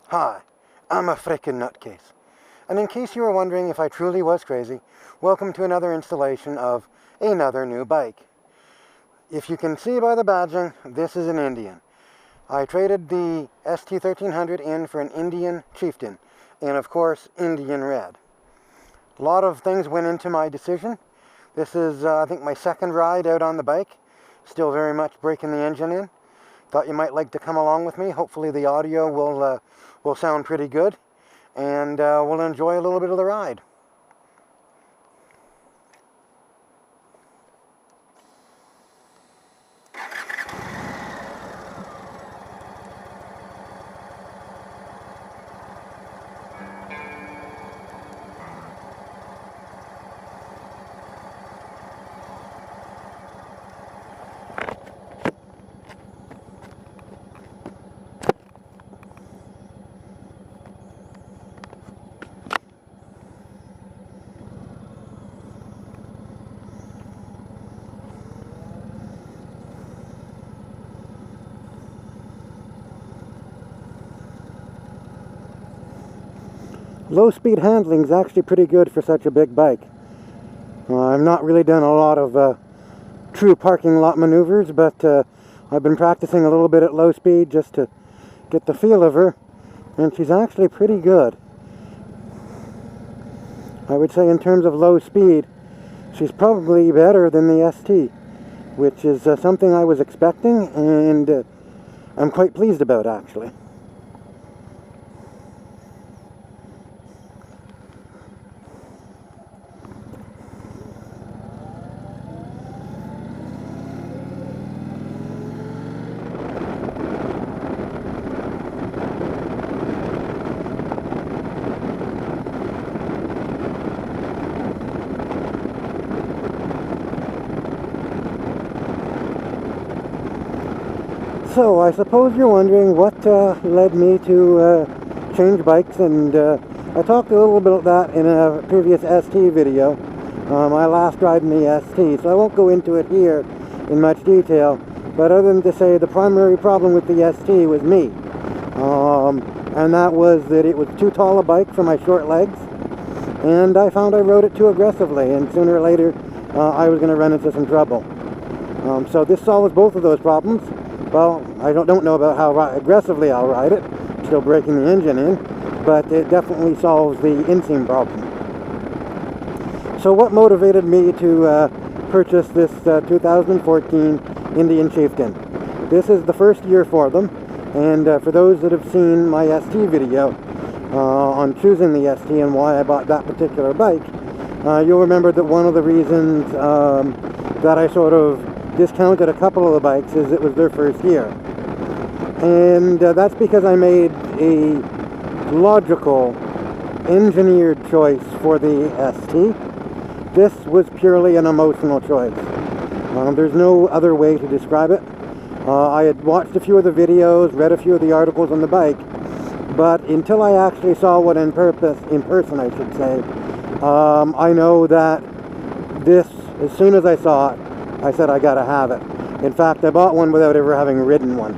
Hi, I'm a frickin' nutcase. And in case you were wondering if I truly was crazy, welcome to another installation of another new bike. If you can see by the badging, this is an Indian. I traded the ST1300 in for an Indian Chieftain, and of course, Indian Red. A lot of things went into my decision. This is, I think, my second ride out on the bike. Still very much breaking the engine in. Thought you might like to come along with me. Hopefully the audio will sound pretty good, and we'll enjoy a little bit of the ride. Low-speed handling is actually pretty good for such a big bike. I've not really done a lot of true parking lot maneuvers, but I've been practicing a little bit at low speed just to get the feel of her, and she's actually pretty good. I would say in terms of low speed, she's probably better than the ST, which is something I was expecting, and I'm quite pleased about, actually. So, I suppose you're wondering what led me to change bikes, and I talked a little bit about that in a previous ST video, my last ride in the ST, so I won't go into it here in much detail, but other than to say the primary problem with the ST was me, and that was that it was too tall a bike for my short legs, and I found I rode it too aggressively, and sooner or later I was going to run into some trouble. So this solves both of those problems. Well, I don't know about how aggressively I'll ride it, still breaking the engine in, but it definitely solves the inseam problem. So what motivated me to purchase this 2014 Indian Chieftain? This is the first year for them, and for those that have seen my ST video on choosing the ST and why I bought that particular bike, you'll remember that one of the reasons that I sort of discounted a couple of the bikes is it was their first year, and that's because I made a logical engineered choice for the ST. This was purely an emotional choice. There's no other way to describe it. I had watched a few of the videos, read a few of the articles on the bike, but until I actually saw one in person I should say, I know that this, as soon as I saw it, I said I gotta have it. In fact, I bought one without ever having ridden one.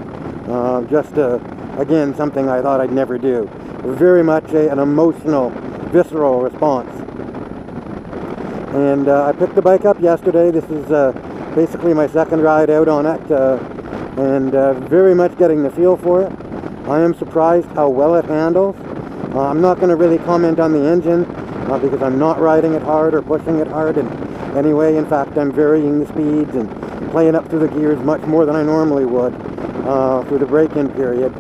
Again, something I thought I'd never do. Very much an emotional, visceral response. And I picked the bike up yesterday. This is basically my second ride out on it, and very much getting the feel for it. I am surprised how well it handles. I'm not going to really comment on the engine because I'm not riding it hard or pushing it hard. And anyway, in fact, I'm varying the speeds and playing up through the gears much more than I normally would through the break-in period.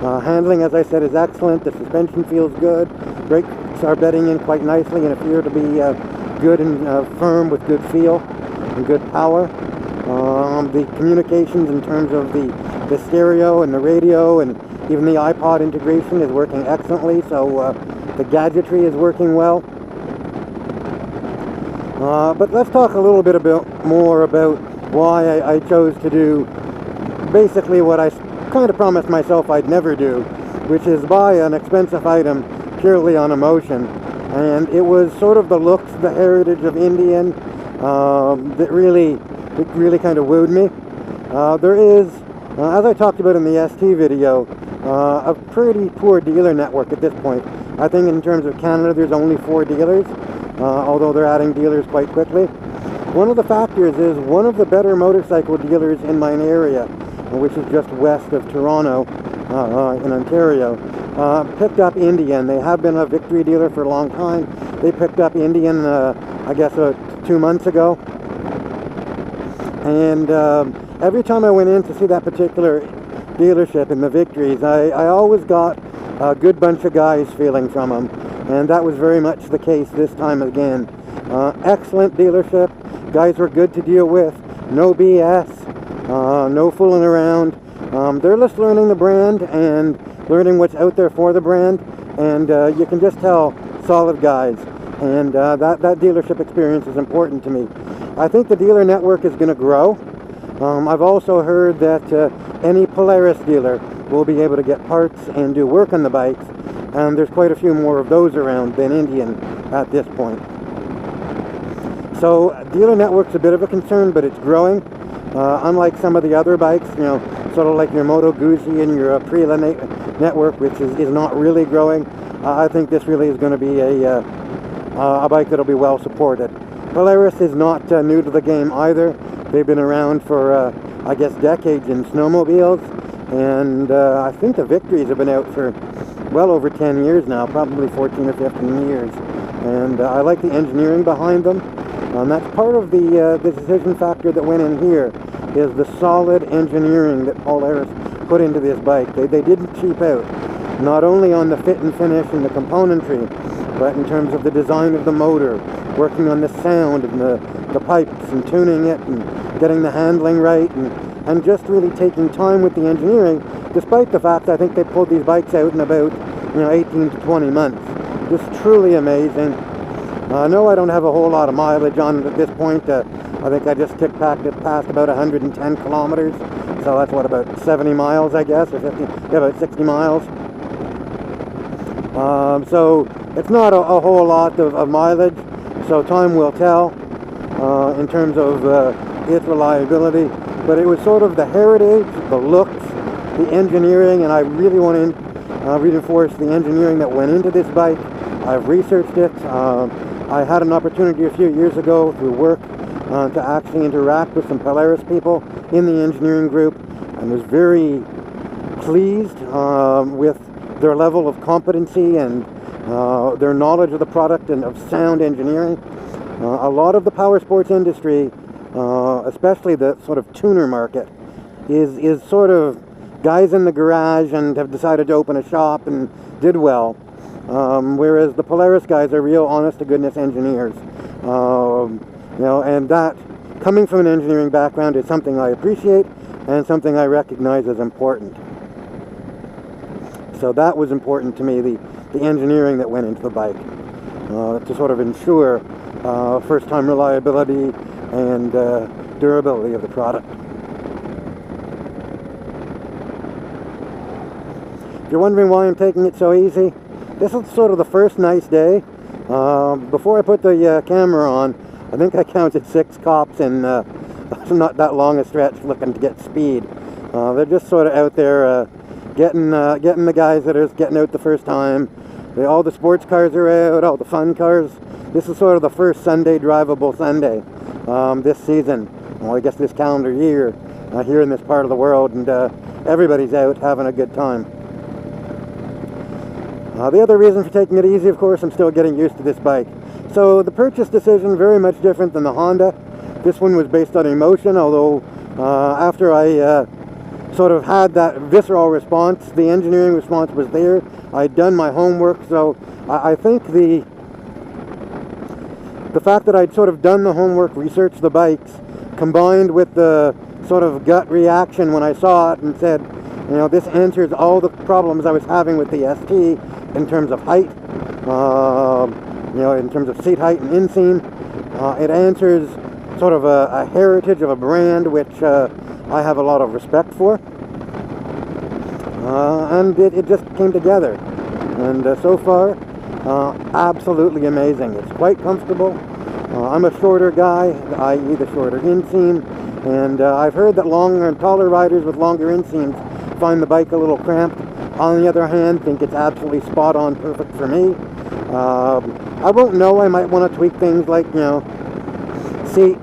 Handling, as I said, is excellent. The suspension feels good. Brakes are bedding in quite nicely and appear to be good and firm with good feel and good power. The communications in terms of the stereo and the radio and even the iPod integration is working excellently, so the gadgetry is working well. But let's talk a little bit more about why I chose to do basically what I kind of promised myself I'd never do, which is buy an expensive item purely on emotion. And it was sort of the looks, the heritage of Indian that really kind of wooed me. There is, as I talked about in the ST video, a pretty poor dealer network at this point. I think in terms of Canada, there's only 4 dealers, although they're adding dealers quite quickly. One of the factors is one of the better motorcycle dealers in my area, which is just west of Toronto in Ontario, picked up Indian. They have been a Victory dealer for a long time. They picked up Indian, I guess, 2 months ago. And every time I went in to see that particular dealership in the Victories, I always got a good bunch of guys feeling from them. And that was very much the case this time again. Excellent dealership. Guys were good to deal with. No BS. No fooling around. They're just learning the brand and learning what's out there for the brand. And you can just tell, solid guys. And that dealership experience is important to me. I think the dealer network is going to grow. I've also heard that any Polaris dealer will be able to get parts and do work on the bikes. And there's quite a few more of those around than Indian at this point. So dealer network's a bit of a concern, but it's growing. Unlike some of the other bikes, you know, sort of like your Moto Guzzi and your Aprilia network, which is not really growing, I think this really is going to be a bike that'll be well supported. Polaris is not new to the game either. They've been around for, I guess, decades in snowmobiles, and I think the Victories have been out for well over 10 years now, probably 14 or 15 years. And I like the engineering behind them. And that's part of the decision factor that went in here, is the solid engineering that Polaris put into this bike. They didn't cheap out, not only on the fit and finish and the componentry, but in terms of the design of the motor, working on the sound and the pipes and tuning it and getting the handling right, and just really taking time with the engineering, despite the fact I think they pulled these bikes out in about 18 to 20 months. Just truly amazing. No, I don't have a whole lot of mileage on it at this point. I think I just ticked past about 110 kilometers. So that's what, about 70 miles, I guess, or 50, yeah, about 60 miles. So it's not a whole lot of mileage. So time will tell in terms of its reliability. But it was sort of the heritage, the looks, the engineering, and I really want to reinforce the engineering that went into this bike. I've researched it. I had an opportunity a few years ago through work to actually interact with some Polaris people in the engineering group, and was very pleased with their level of competency and their knowledge of the product and of sound engineering. A lot of the power sports industry, especially the sort of tuner market, is sort of guys in the garage and have decided to open a shop and did well. Whereas the Polaris guys are real honest-to-goodness engineers. And that, coming from an engineering background, is something I appreciate and something I recognize as important. So that was important to me, the engineering that went into the bike, to sort of ensure first-time reliability and durability of the product. If you're wondering why I'm taking it so easy, this is sort of the first nice day. Before I put the camera on, I think I counted 6 cops in not that long a stretch looking to get speed. They're just sort of out there getting the guys that are getting out the first time. All the sports cars are out, all the fun cars. This is sort of the first Sunday drivable Sunday this season, well, I guess this calendar year, here in this part of the world, and everybody's out having a good time. The other reason for taking it easy, of course, I'm still getting used to this bike. So the purchase decision, very much different than the Honda. This one was based on emotion, although after I sort of had that visceral response, the engineering response was there. I'd done my homework, so I think the fact that I'd sort of done the homework, researched the bikes, combined with the sort of gut reaction when I saw it and said, this answers all the problems I was having with the ST in terms of height, in terms of seat height and inseam. It answers sort of a heritage of a brand which I have a lot of respect for. And it just came together. And so far, absolutely amazing. It's quite comfortable. I'm a shorter guy, i.e. the shorter inseam, and I've heard that longer and taller riders with longer inseams find the bike a little cramped. On the other hand, think it's absolutely spot on, perfect for me. I won't know, I might want to tweak things like, you know, seat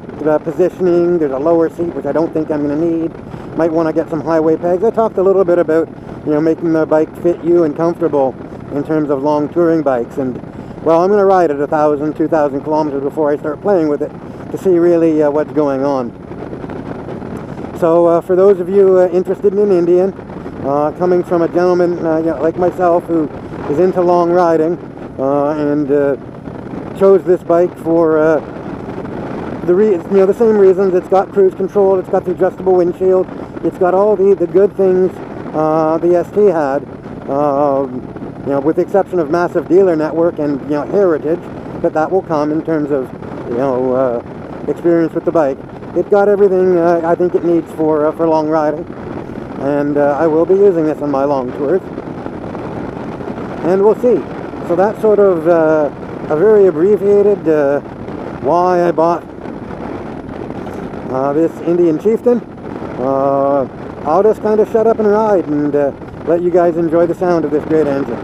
positioning. There's a lower seat, which I don't think I'm going to need. Might want to get some highway pegs. I talked a little bit about, you know, making the bike fit you and comfortable in terms of long touring bikes. And, well, I'm going to ride it 1,000, 2,000 kilometers before I start playing with it to see really what's going on. So for those of you interested in an Indian, coming from a gentleman you know, like myself who is into long riding and chose this bike for the same reasons. It's got cruise control, it's got the adjustable windshield, it's got all the good things the ST had, you know, with the exception of massive dealer network and, you know, heritage, but that will come in terms of, you know, experience with the bike. It got everything I think it needs for long riding, and I will be using this on my long tours, and we'll see. So that's sort of a very abbreviated why I bought this Indian Chieftain. I'll just kind of shut up and ride and let you guys enjoy the sound of this great engine.